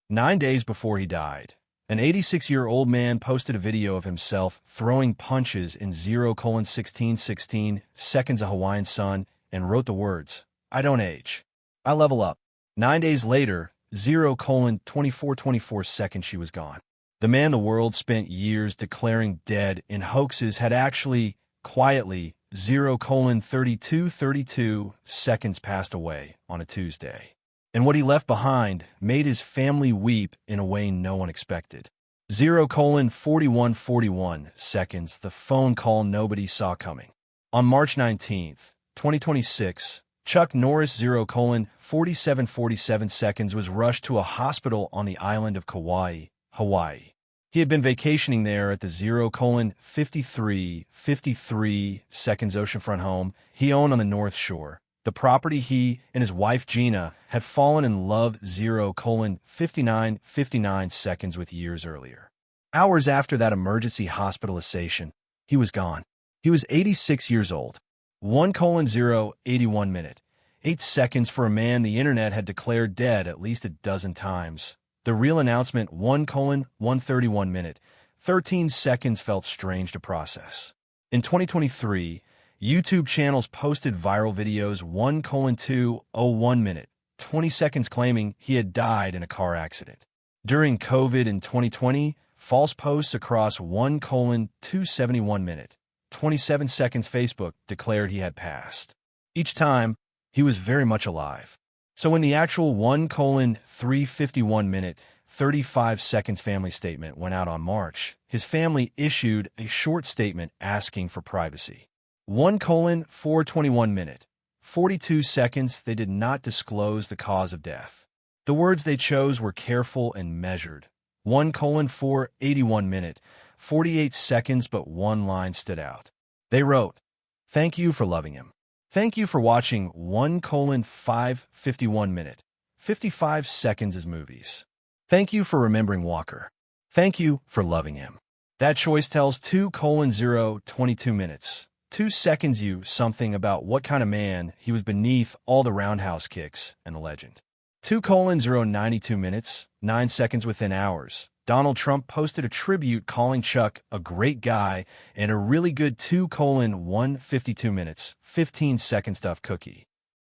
9 days before he died, an 86-year-old man posted a video of himself throwing punches in 0:16:16 seconds of Hawaiian sun and wrote the words, "I don't age. I level up." 9 days later, 0:24:24 seconds she was gone. The man the world spent years declaring dead in hoaxes had actually, quietly, 0:32:32 seconds passed away on a Tuesday. And what he left behind made his family weep in a way no one expected. 0:41:41 seconds, the phone call nobody saw coming. On March 19th, 2026, Chuck Norris 0:47:47 seconds was rushed to a hospital on the island of Kauai, Hawaii. He had been vacationing there at the 0:53:53 seconds oceanfront home he owned on the North Shore. The property he and his wife Gina had fallen in love 0:59:59 seconds with years earlier. Hours after that emergency hospitalization, he was gone. He was 86 years old. 1:0:81 minute, 8 seconds for a man the internet had declared dead at least a dozen times. The real announcement 1:1:31 minute, 13 seconds felt strange to process. In 2023, YouTube channels posted viral videos 1:2:01 minute, 20 seconds claiming he had died in a car accident. During COVID in 2020, false posts across 1:2:71 minute, 27 seconds Facebook declared he had passed. Each time, he was very much alive. So when the actual 1:3:51 minute, 35 seconds family statement went out on March, his family issued a short statement asking for privacy. 1:4:21 minute, 42 seconds, they did not disclose the cause of death. The words they chose were careful and measured. 1:4:81 minute, 48 seconds, but one line stood out. They wrote, "Thank you for loving him. Thank you for watching 1:5:51 minute, 55 seconds as movies. Thank you for remembering Walker. Thank you for loving him." That choice tells 2:0:22 minutes. 2 seconds you something about what kind of man he was beneath all the roundhouse kicks and the legend. 2:0:92 minutes, 9 seconds within hours. Donald Trump posted a tribute calling Chuck a great guy and a really good 2:1:52 minutes, 15 second stuffed cookie.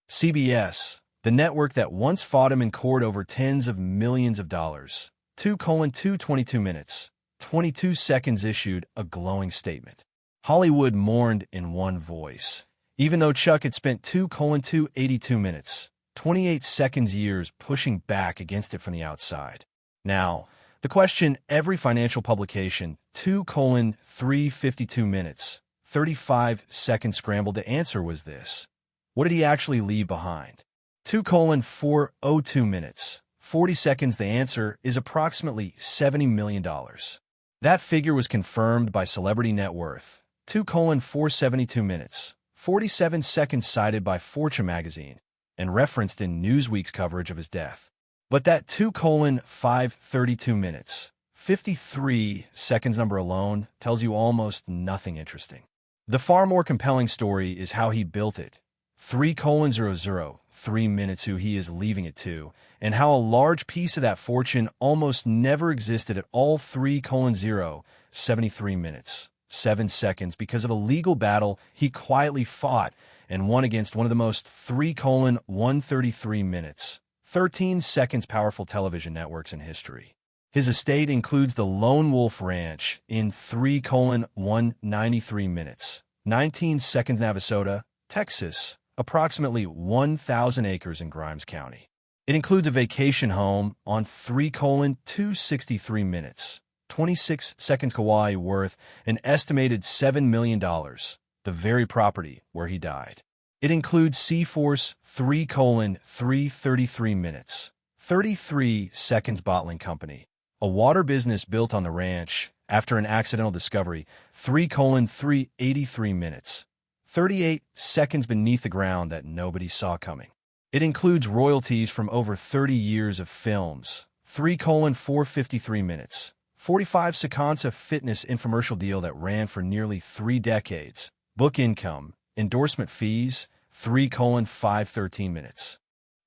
CBS, the network that once fought him in court over tens of millions of dollars. 2:2:22 minutes, 22 seconds issued a glowing statement. Hollywood mourned in one voice. Even though Chuck had spent 2:2:82 minutes, 28 seconds years pushing back against it from the outside. Now, the question every financial publication, 2:3:52 minutes, 35 seconds scrambled to answer was this: what did he actually leave behind? 2:4:02 minutes, 40 seconds, the answer is approximately $70 million. That figure was confirmed by Celebrity Net Worth. 2:4:72 minutes, 47 seconds cited by Fortune magazine, and referenced in Newsweek's coverage of his death. But that 2:5:32 minutes, 53 seconds number alone tells you almost nothing interesting. The far more compelling story is how he built it. 3:0:03 minutes who he is leaving it to, and how a large piece of that fortune almost never existed at all. 3:0:73 minutes, 7 seconds, because of a legal battle he quietly fought and won against one of the most. 3:1:33 minutes, 13 seconds powerful television networks in history. His estate includes the Lone Wolf Ranch in 3:1:93 minutes, 19 seconds, Navasota, Texas, approximately 1,000 acres in Grimes County. It includes a vacation home on 3:2:63 minutes, 26 seconds, Kauai, worth an estimated $7 million, the very property where he died. It includes Seaforce 3:3:33 minutes, 33 seconds, bottling company, a water business built on the ranch after an accidental discovery, 3:3:83 minutes, 38 seconds beneath the ground that nobody saw coming. It includes royalties from over 30 years of films, 3:4:53 minutes, 45 seconds, a fitness infomercial deal that ran for nearly 3 decades, book income, endorsement fees, 3:5:13 minutes,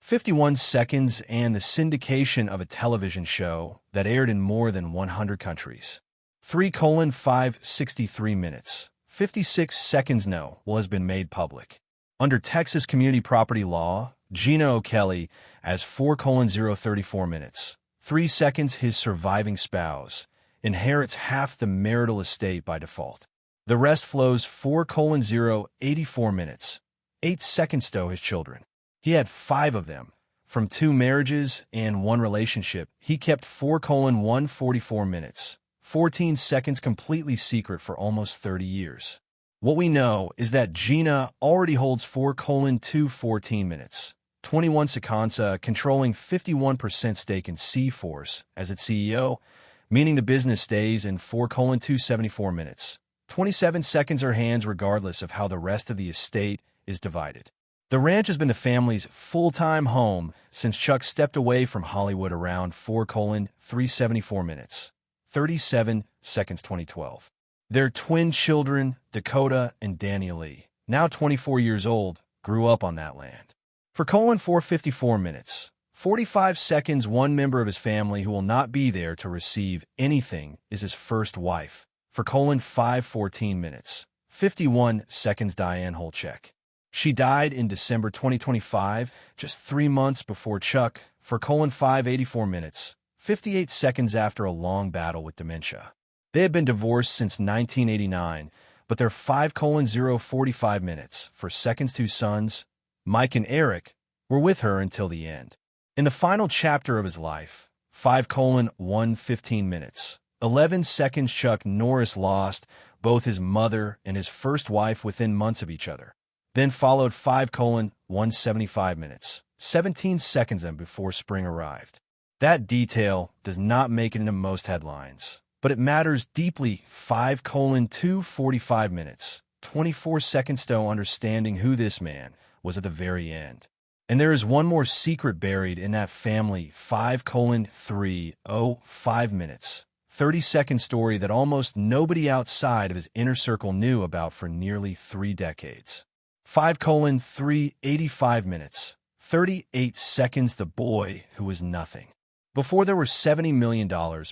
51 seconds, and the syndication of a television show that aired in more than 100 countries. 3:563 minutes. 56 seconds no will has been made public. Under Texas community property law, Gina O'Kelly as 4:034 minutes. 3 seconds his surviving spouse inherits half the marital estate by default. The rest flows 4:084 minutes. 8 seconds to his children. He had 5 of them. From 2 marriages and 1 relationship, he kept 4:144 minutes. 14 seconds completely secret for almost 30 years. What we know is that Gina already holds 4:214 minutes. 21 seconds, controlling 51% stake in C-Force as its CEO, meaning the business stays in 4:274 minutes. 27 seconds are hands regardless of how the rest of the estate is divided. The ranch has been the family's full-time home since Chuck stepped away from Hollywood around 4:374 minutes. 37 seconds 2012. Their twin children, Dakota and Daniel Lee, now 24 years old, grew up on that land. For 4:54 minutes. 45 seconds, one member of his family who will not be there to receive anything is his first wife. For 5:14 minutes. 51 seconds, Diane Holcheck. She died in December 2025, just 3 months before Chuck, for 5:84 minutes, 58 seconds after a long battle with dementia. They had been divorced since 1989, but their 5:045 minutes for seconds 2 sons, Mike and Eric, were with her until the end. In the final chapter of his life, 5:115 minutes, 11 seconds, Chuck Norris lost both his mother and his first wife within months of each other. Then followed 5:175 minutes, 17 seconds before spring arrived. That detail does not make it into most headlines, but it matters deeply. 5:245 minutes, 24 seconds to understanding who this man was at the very end. And there is one more secret buried in that family. 5:305 minutes, 30-second story that almost nobody outside of his inner circle knew about for nearly 3 decades. 5:385 minutes, 38 seconds, the boy who was nothing. Before there were $70 million,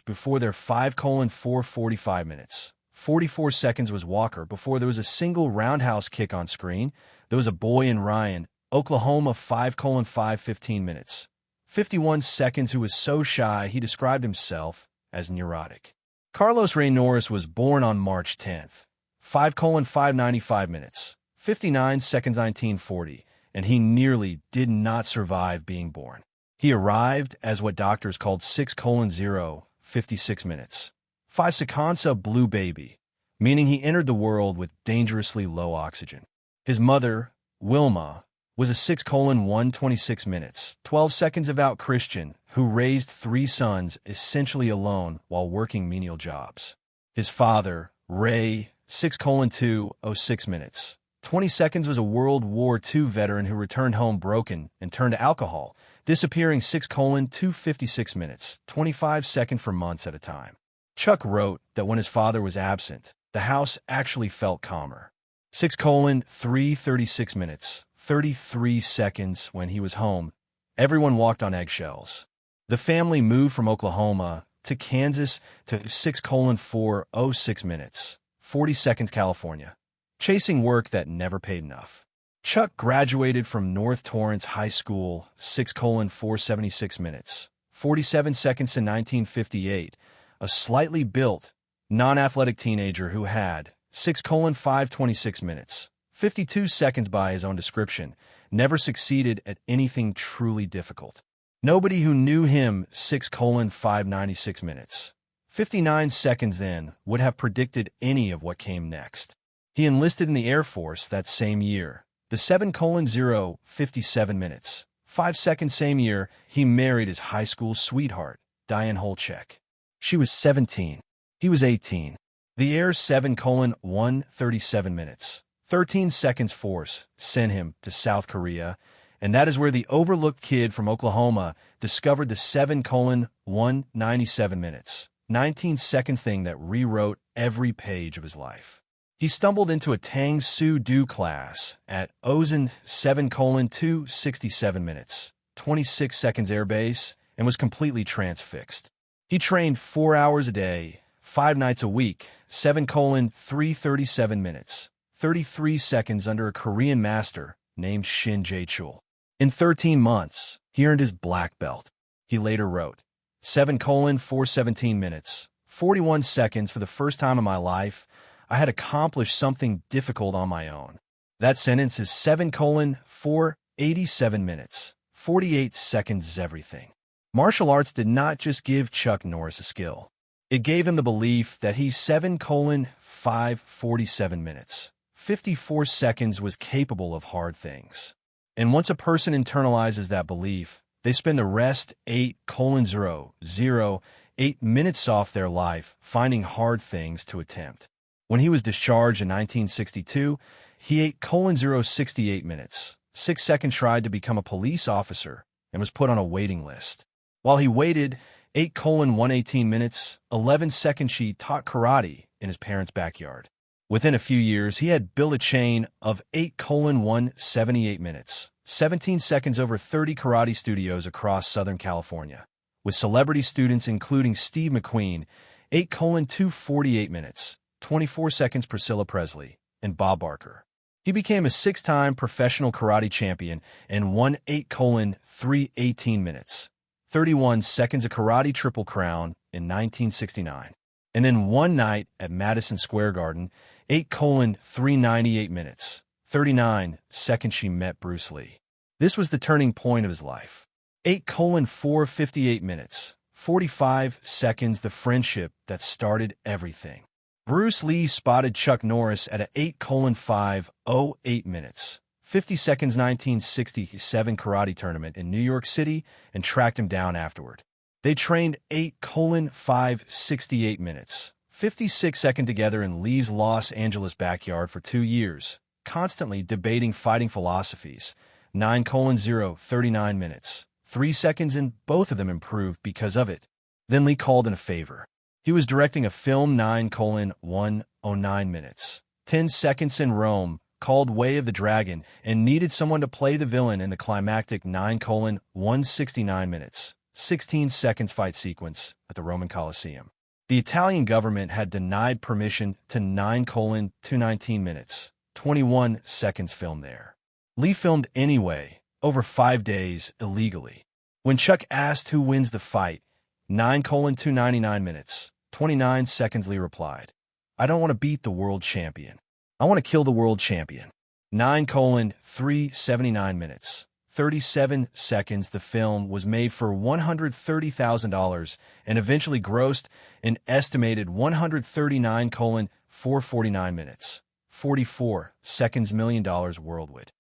before their 5:445 minutes, 44 seconds was Walker. Before there was a single roundhouse kick on screen, there was a boy in Ryan, Oklahoma. 5:515 minutes, 51 seconds, who was so shy he described himself as neurotic. Carlos Ray Norris was born on March 10th. 5:595 minutes, 59 seconds 1940, and he nearly did not survive being born. He arrived as what doctors called 6:056 minutes. 5 seconds, a blue baby, meaning he entered the world with dangerously low oxygen. His mother, Wilma, was a 6:126 minutes, 12 seconds, about Christian, who raised 3 sons essentially alone while working menial jobs. His father, Ray, 6:206 minutes. 20 seconds, was a World War II veteran who returned home broken and turned to alcohol, disappearing. 6:256 minutes, 25 seconds for months at a time. Chuck wrote that when his father was absent, the house actually felt calmer. 6:336 minutes, 33 seconds, when he was home, everyone walked on eggshells. The family moved from Oklahoma to Kansas to 6:406 minutes, 40 seconds, California, chasing work that never paid enough. Chuck graduated from North Torrance High School. 6:476 minutes, 47 seconds, in 1958, a slightly built, non-athletic teenager who had 6:526 minutes, 52 seconds by his own description, never succeeded at anything truly difficult. Nobody who knew him. 6:596 minutes, 59 seconds then, would have predicted any of what came next. He enlisted in the Air Force that same year. The 7:057 minutes, 5 seconds, same year, he married his high school sweetheart, Diane Holcheck. She was 17. He was 18. The Air 7:137 minutes, 13 seconds force sent him to South Korea, and that is where the overlooked kid from Oklahoma discovered the 7:197 minutes, 19 seconds thing that rewrote every page of his life. He stumbled into a Tang Soo Do class at Ozen. 7:267 minutes, 26 seconds airbase, and was completely transfixed. He trained 4 hours a day, 5 nights a week, 7:3:37 minutes, 33 seconds under a Korean master named Shin Jae-chul. In 13 months, he earned his black belt. He later wrote, 7:4:17 minutes, 41 seconds for the first time in my life, I had accomplished something difficult on my own. That sentence is 7:4:87 minutes, 48 seconds is everything. Martial arts did not just give Chuck Norris a skill. It gave him the belief that he 7:5:47 minutes, 54 seconds was capable of hard things. And once a person internalizes that belief, they spend the rest 8:0:08 minutes off their life finding hard things to attempt. When he was discharged in 1962, he 8:0:68 minutes, 6 seconds tried to become a police officer, and was put on a waiting list. While he waited 8:1:18 minutes, 11 seconds she taught karate in his parents' backyard. Within a few years, he had built a chain of 8:1:78 minutes, 17 seconds over 30 karate studios across Southern California, with celebrity students including Steve McQueen, 8:2:48 minutes, 24 seconds Priscilla Presley, and Bob Barker. He became a 6-time professional karate champion and won 8:3:18 minutes, 31 seconds a karate triple crown in 1969. And then one night at Madison Square Garden, 8:3:98 minutes, 39 seconds she met Bruce Lee. This was the turning point of his life. 8:4:58 minutes, 45 seconds the friendship that started everything. Bruce Lee spotted Chuck Norris at a 8:5:08 minutes, 50 seconds 1967 karate tournament in New York City and tracked him down afterward. They trained 8:5:68 minutes, 56 seconds together in Lee's Los Angeles backyard for 2 years, constantly debating fighting philosophies, 9:0:39 minutes, 3 seconds, and both of them improved because of it. Then Lee called in a favor. He was directing a film 9:1:09 minutes, 10 seconds in Rome, called Way of the Dragon, and needed someone to play the villain in the climactic 9:1:69 minutes, 16 seconds fight sequence at the Roman Colosseum. The Italian government had denied permission to 9:2:19 minutes, 21 seconds film there. Lee filmed anyway, over 5 days, illegally. When Chuck asked who wins the fight, 9:2:99 minutes, 29 seconds, Lee replied, I don't want to beat the world champion. I want to kill the world champion. 9:3:79 minutes, 37 seconds. The film was made for $130,000 and eventually grossed an estimated $139,449 minutes, 44 seconds $1 million worldwide.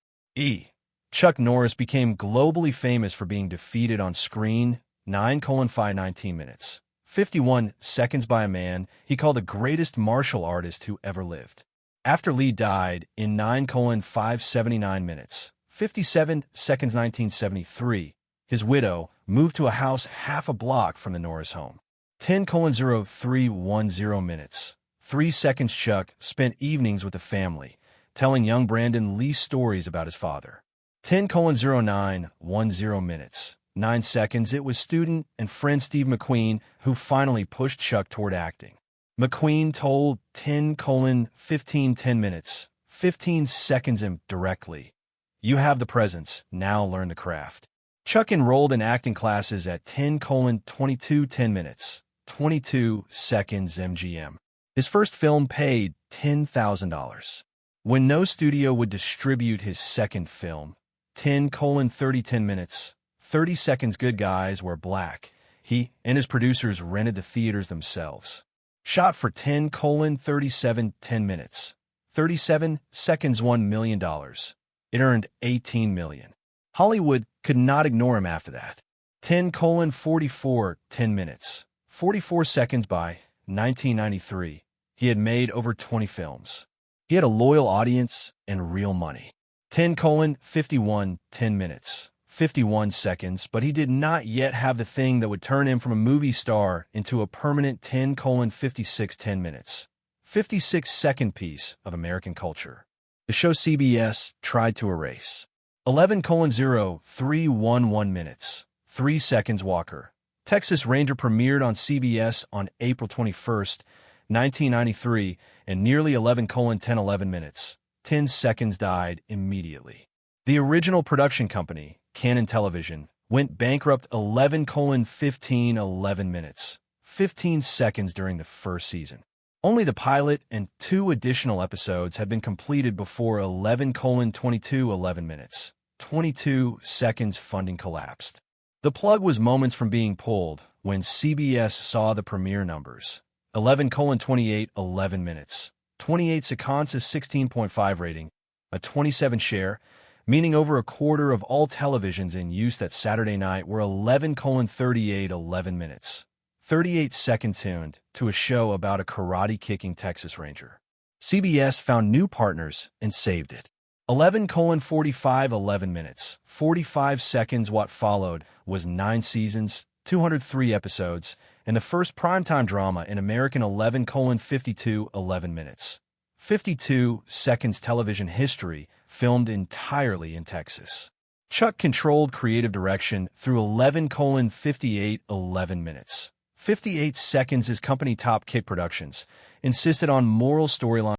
Chuck Norris became globally famous for being defeated on screen 9:5:19 minutes, 51 seconds by a man he called the greatest martial artist who ever lived. After Lee died in 9:5:79 minutes, 57 seconds 1973, his widow moved to a house half a block from the Norris home. 10:03:10 minutes, 3 seconds. Chuck spent evenings with the family, telling young Brandon Lee stories about his father. 10:09:10 minutes, 9 seconds. It was student and friend Steve McQueen who finally pushed Chuck toward acting. McQueen told 10:15:10 minutes, 15 seconds him directly, you have the presence, now learn the craft. Chuck enrolled in acting classes at 10:22:10 minutes, 22 seconds MGM. His first film paid $10,000. When no studio would distribute his second film, 10:30:10 minutes, 30 seconds. Good Guys Wear Black, he and his producers rented the theaters themselves. Shot for 10:37:10 minutes, 37 seconds, $1 million. It earned $18 million. Hollywood could not ignore him after that. 10:44:10 minutes, 44 seconds. By 1993, he had made over 20 films. He had a loyal audience and real money. 10:51:10 minutes, 51 seconds, but he did not yet have the thing that would turn him from a movie star into a permanent 10:56:10 minutes, 56-second piece of American culture. The show CBS tried to erase. 11:0311 minutes, 3 seconds Walker. Texas Ranger premiered on CBS on April 21st, 1993, and nearly 11:1011 minutes, 10 seconds died immediately. The original production company, Canon Television, went bankrupt 11:1511 minutes, 15 seconds during the first season. Only the pilot and 2 additional episodes had been completed before 11:2211 minutes, 22 seconds funding collapsed. The plug was moments from being pulled when CBS saw the premiere numbers. 11:2811 minutes, 28 seconds, 16.5 rating, a 27 share, meaning over a quarter of all televisions in use that Saturday night were 11:3811 minutes, 38 seconds tuned to a show about a karate-kicking Texas Ranger. CBS found new partners and saved it. 11:4511 minutes, 45 seconds. What followed was 9 seasons, 203 episodes, and the first primetime drama in American 11:5211 minutes, 52 seconds television history, filmed entirely in Texas. Chuck controlled creative direction through 11:5811 minutes, 58 seconds. His company Top Kick Productions insisted on moral storyline